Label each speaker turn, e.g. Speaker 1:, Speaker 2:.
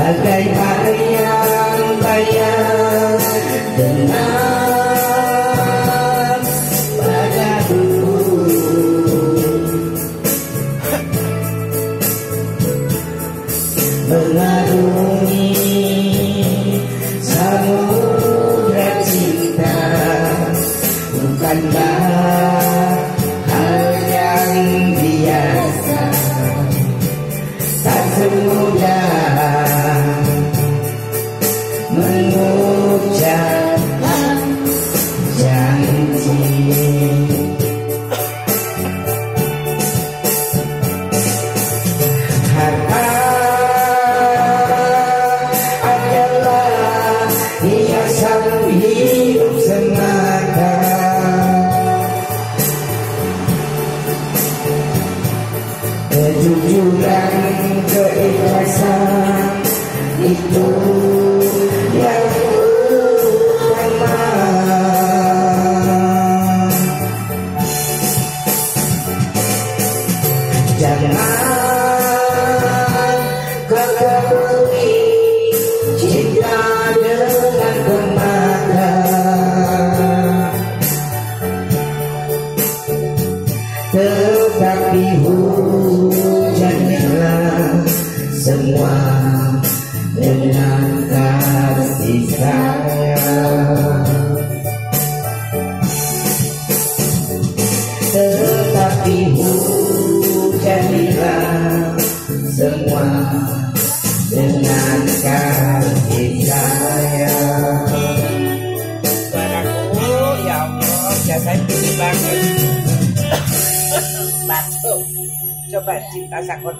Speaker 1: bagai bayang-bayang dengan padaku. Mengarungi samudra cinta bukanlah hal yang biasa, tak semudah mengucap janji. Harta adalah hiasan hidup semata. Kejujuran, keikhlasan itu yang utama. Jangan kau kebeli cinta dengan permata, tetapi hujanilah semua dengan kasih sayang. Tetapi hujanilah semua dengan kasih sayang.
Speaker 2: Suaraku, ya Allah, biasanya tinggi banget. Batuk. Coba cinta sakot.